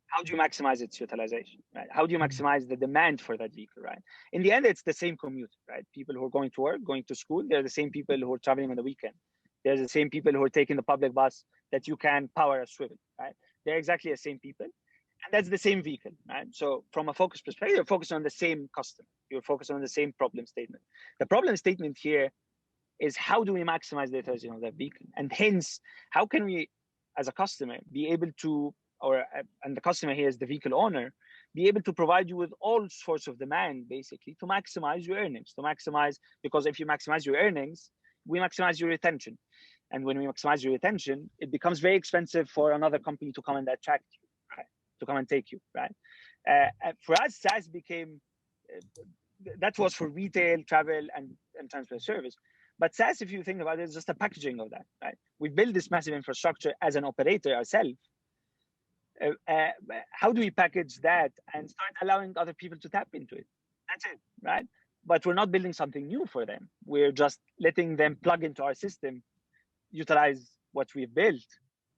How do you maximize its utilization, right? How do you maximize the demand for that vehicle, right? In the end, it's the same commute, right? People who are going to work, going to school, they're the same people who are traveling on the weekend. They're the same people who are taking the public bus that you can power a Swvl, right? They're exactly the same people. And that's the same vehicle, right? So from a focus perspective, you're focused on the same customer. You're focused on the same problem statement. The problem statement here is how do we maximize the utilization of that vehicle? And hence, how can we, as a customer, be able to, and the customer here is the vehicle owner, be able to provide you with all sorts of demand, basically, to maximize your earnings, because if you maximize your earnings, we maximize your retention. And when we maximize your retention, it becomes very expensive for another company to come and attract you, right? To come and take you, right? For us, SaaS became, that was for retail, travel, and transport service. But SaaS, if you think about it, is just a packaging of that, right? We build this massive infrastructure as an operator ourselves. How do we package that and start allowing other people to tap into it? That's it, right? But we're not building something new for them. We're just letting them plug into our system, utilize what we've built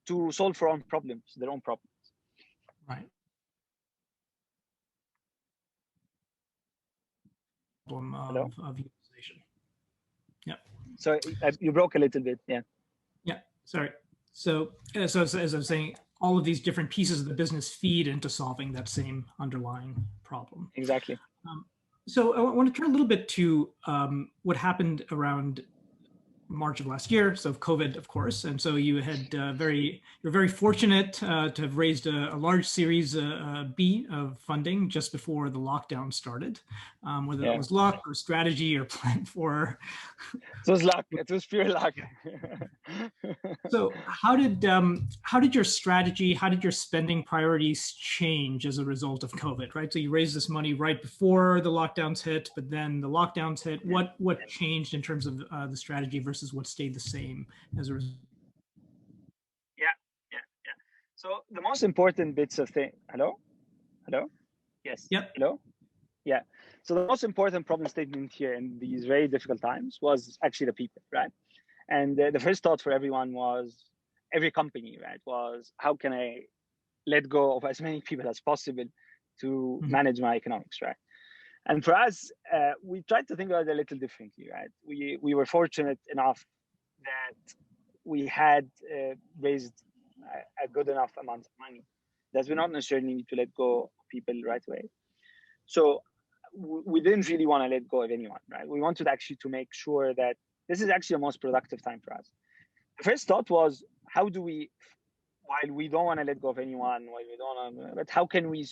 to solve for their own problems. Right. Problem of utilization. Yeah. So you broke a little bit. Yeah. Yeah. Sorry. So as I was saying, all of these different pieces of the business feed into solving that same underlying problem. Exactly. So I want to turn a little bit to what happened around March of last year, so COVID, of course, and so you had you're very fortunate to have raised a large Series B of funding just before the lockdown started. Whether that was luck or strategy or plan for. It was luck. It was pure luck. So how did your strategy, how did your spending priorities change as a result of COVID? Right. So you raised this money right before the lockdowns hit, but then the lockdowns hit. What changed in terms of the strategy versus what stayed the same as a result? Yeah. So the most important bits of thing. Hello? Hello? Yes. Yep. Hello? Yeah. So the most important problem statement here in these very difficult times was actually the people, right? And the first thought for everyone was, every company, right, was how can I let go of as many people as possible to manage my economics, right? And for us, we tried to think about it a little differently, right? We were fortunate enough that we had raised a good enough amount of money that we not necessarily need to let go of people right away. So we didn't really want to let go of anyone, right? We wanted actually to make sure that this is actually the most productive time for us. The first thought was, how do we, while we don't want to let go of anyone, while we don't want to, but how can we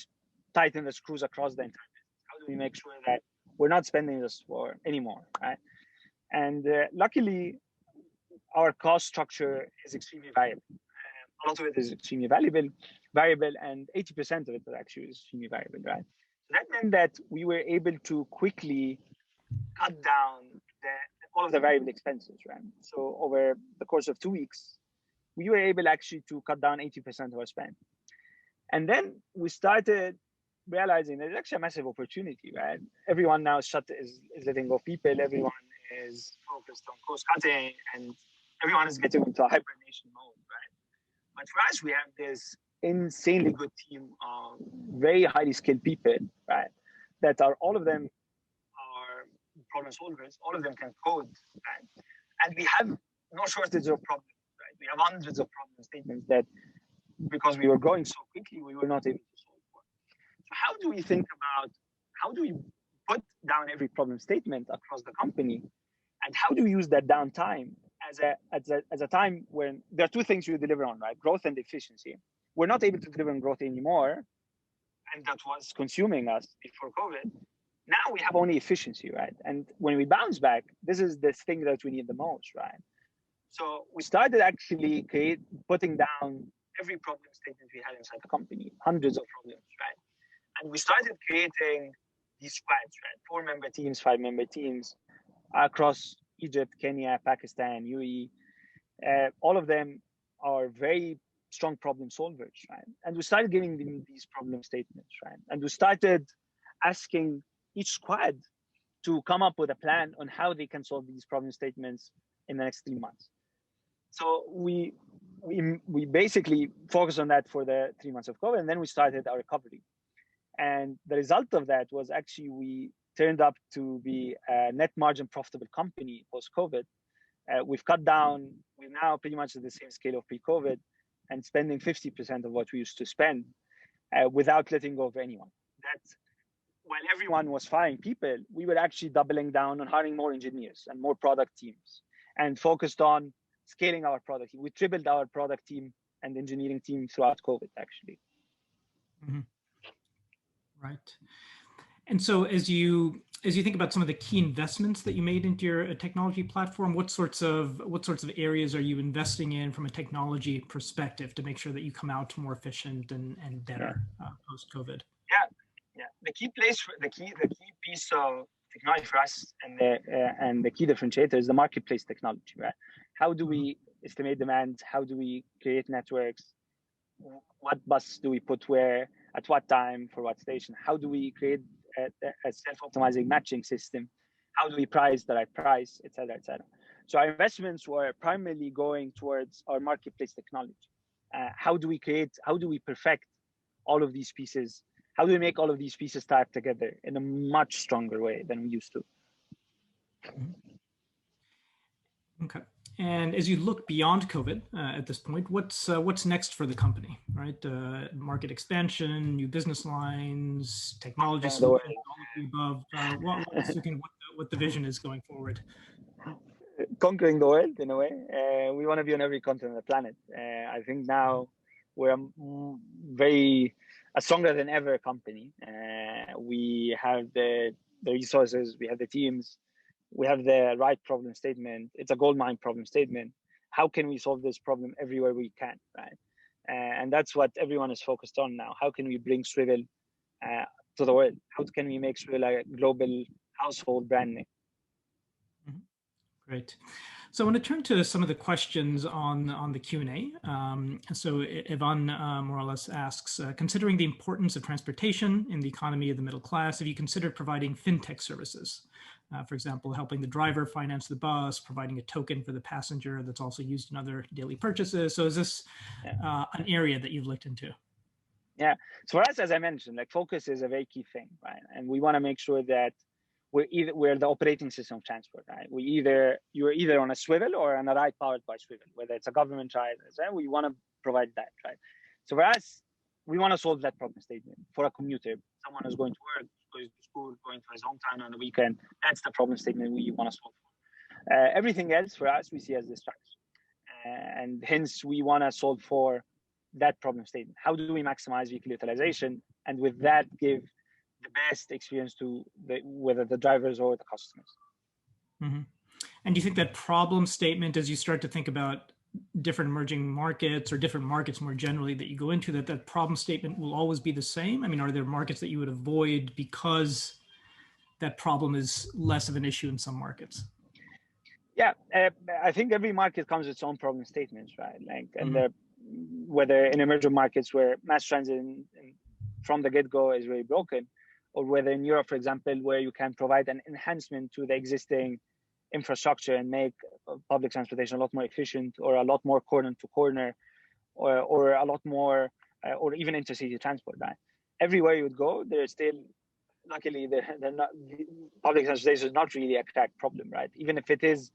tighten the screws across the entire business? How do we make sure that we're not spending this for anymore, right? And luckily, our cost structure is extremely variable. A lot of it is extremely variable, and 80% of it actually is extremely variable, right? So that meant that we were able to quickly cut down all of the variable expenses, right? So over the course of 2 weeks, we were able actually to cut down 80% of our spend. And then we started realizing there's actually a massive opportunity, right? Everyone now is letting go of people. Everyone is focused on cost cutting, and everyone is getting into a hibernation mode, right? But for us, we have this insanely good team of very highly skilled people, right? That are, all of them are problem solvers. All of them can code, right? And we have no shortage of problems, right? We have hundreds of problem statements that, because we were growing so quickly, we were not able to solve for. So how do we think about, how do we put down every problem statement across the company? And how do we use that downtime as a time when there are two things we deliver on, right? Growth and efficiency. We're not able to deliver on growth anymore, and that was consuming us before COVID. Now we have only efficiency, right? And when we bounce back, this is the thing that we need the most, right? So we started actually putting down every problem statement we had inside the company, hundreds of problems, right? And we started creating these squads, right? 4-member teams, 5-member teams across Egypt, Kenya, Pakistan, UAE. All of them are very strong problem solvers, right? And we started giving them these problem statements, right? And we started asking each squad to come up with a plan on how they can solve these problem statements in the next 3 months. So we basically focused on that for the 3 months of COVID, and then we started our recovery. And the result of that was actually we turned up to be a net margin profitable company post-COVID. We've cut down, we're now pretty much at the same scale of pre-COVID and spending 50% of what we used to spend without letting go of anyone. That's, while everyone was firing people, we were actually doubling down on hiring more engineers and more product teams and focused on scaling our product. We tripled our product team and engineering team throughout COVID, actually. Mm-hmm. Right. And so as you think about some of the key investments that you made into your technology platform, what sorts of areas are you investing in from a technology perspective to make sure that you come out more efficient and better post-COVID? Yeah. The key piece of technology for us and the key differentiator is the marketplace technology, right? How do we estimate demand? How do we create networks? What bus do we put where, at what time, for what station? How do we create a self-optimizing matching system? How do we price the right price, et cetera, et cetera? So our investments were primarily going towards our marketplace technology. How do we perfect all of these pieces? How do we make all of these pieces type together in a much stronger way than we used to? Okay. And as you look beyond COVID at this point, what's next for the company, right? Market expansion, new business lines, technology solutions, all of the above. What the vision is going forward? Conquering the world, in a way. We want to be on every continent on the planet. I think now we're a stronger than ever company. We have the resources, we have the teams, we have the right problem statement. It's a goldmine problem statement. How can we solve this problem everywhere we can, right? And that's what everyone is focused on now. How can we bring Swvl to the world? How can we make Swvl a global household brand name? Great. So I want to turn to some of the questions on the Q&A. So Ivan more or less asks, considering the importance of transportation in the economy of the middle class, have you considered providing fintech services? For example, helping the driver finance the bus, providing a token for the passenger that's also used in other daily purchases. So is this an area that you've looked into? Yeah. So for us, as I mentioned, like focus is a very key thing, right? And we want to make sure that we're the operating system of transport, right? You're either on a Swvl or on a ride powered by Swvl, whether it's a government ride, right? We want to provide that, right? So for us, we want to solve that problem statement for a commuter, someone who's going to work, going to school, going to his hometown on the weekend. That's the problem statement we want to solve for. Everything else for us, we see as distraction. And hence we want to solve for that problem statement. How do we maximize vehicle utilization? And with that, give the best experience to whether the drivers or the customers. Mm-hmm. And do you think that problem statement, as you start to think about different emerging markets or different markets more generally that you go into, that problem statement will always be the same? I mean, are there markets that you would avoid because that problem is less of an issue in some markets? Yeah, I think every market comes with its own problem statements, right? Like, and whether in emerging markets where mass transit from the get-go is very broken, or whether in Europe, for example, where you can provide an enhancement to the existing infrastructure and make public transportation a lot more efficient, or a lot more corner to corner, or a lot more, or even intercity transport. Right? Everywhere you would go, there's still, luckily, public transportation is not really a cracked problem, right? Even if it is,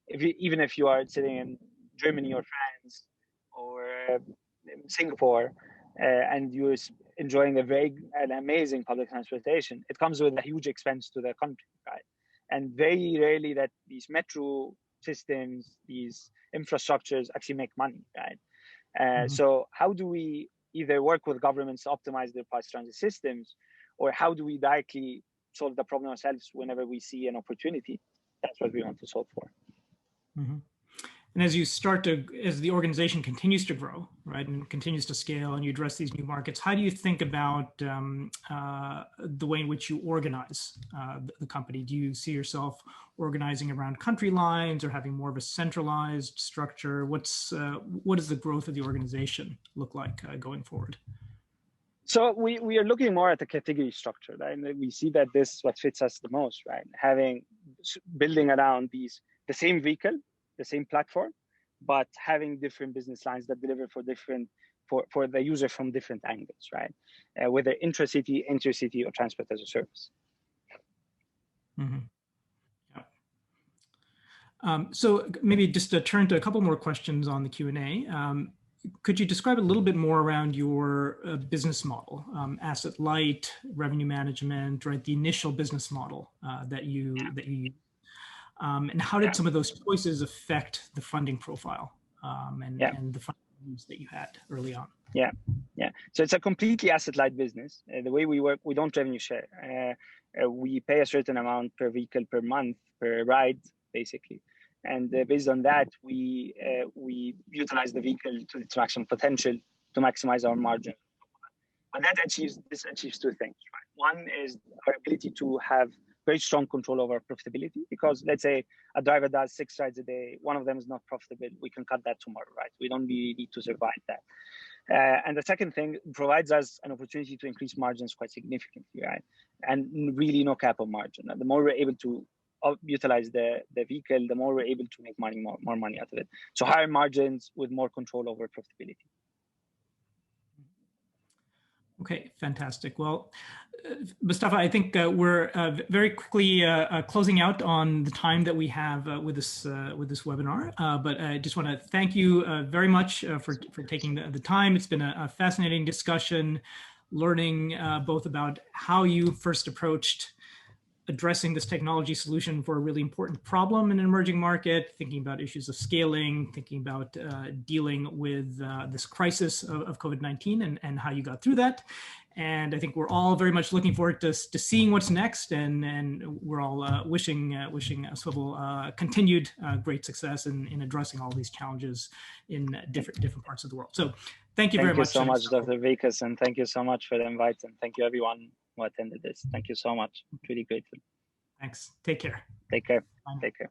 even if you are sitting in Germany or France or Singapore, and you're enjoying an amazing public transportation, it comes with a huge expense to the country, right? And very rarely that these metro systems, these infrastructures actually make money, right? So how do we either work with governments to optimize their public transit systems, or how do we directly solve the problem ourselves whenever we see an opportunity? That's what we want to solve for. Mm-hmm. And as the organization continues to grow, right, and continues to scale, and you address these new markets, how do you think about the way in which you organize the company? Do you see yourself organizing around country lines or having more of a centralized structure? What does the growth of the organization look like going forward? So we are looking more at the category structure, right? And we see that this is what fits us the most, right? Building around the same vehicle, the same platform, but having different business lines that deliver for the user from different angles, right? Whether intracity, intercity, or transport as a service. Mm-hmm. Yeah. So maybe just to turn to a couple more questions on the Q&A. Could you describe a little bit more around your business model, asset light, revenue management, right? The initial business model that you use. And how did some of those choices affect the funding profile and the funding that you had early on? Yeah. So it's a completely asset-light business. The way we work, we don't revenue share. We pay a certain amount per vehicle per month, per ride, basically. And based on that, we utilize the vehicle to its maximum potential to maximize our margin. And this achieves two things, right? One is our ability to have very strong control over profitability, because let's say a driver does 6 rides a day, one of them is not profitable, we can cut that tomorrow, right? We don't really need to survive that. And the second thing provides us an opportunity to increase margins quite significantly, right? And really no cap on margin. And the more we're able to utilize the vehicle, the more we're able to make more money out of it. So higher margins with more control over profitability. Okay, fantastic. Well, Mostafa, I think we're very quickly closing out on the time that we have with this webinar. But I just want to thank you very much for taking the time. It's been a fascinating discussion, learning both about how you first approached addressing this technology solution for a really important problem in an emerging market, thinking about issues of scaling, thinking about dealing with this crisis of COVID-19 and how you got through that. And I think we're all very much looking forward to seeing what's next, and we're all wishing Swvl continued great success in addressing all these challenges in different parts of the world. So thank you very much. Thank you so much, Dr. Vikas, and thank you so much for the invite, and thank you everyone who attended this. Thank you so much. Really grateful. Thanks. Take care. Take care. Bye. Take care.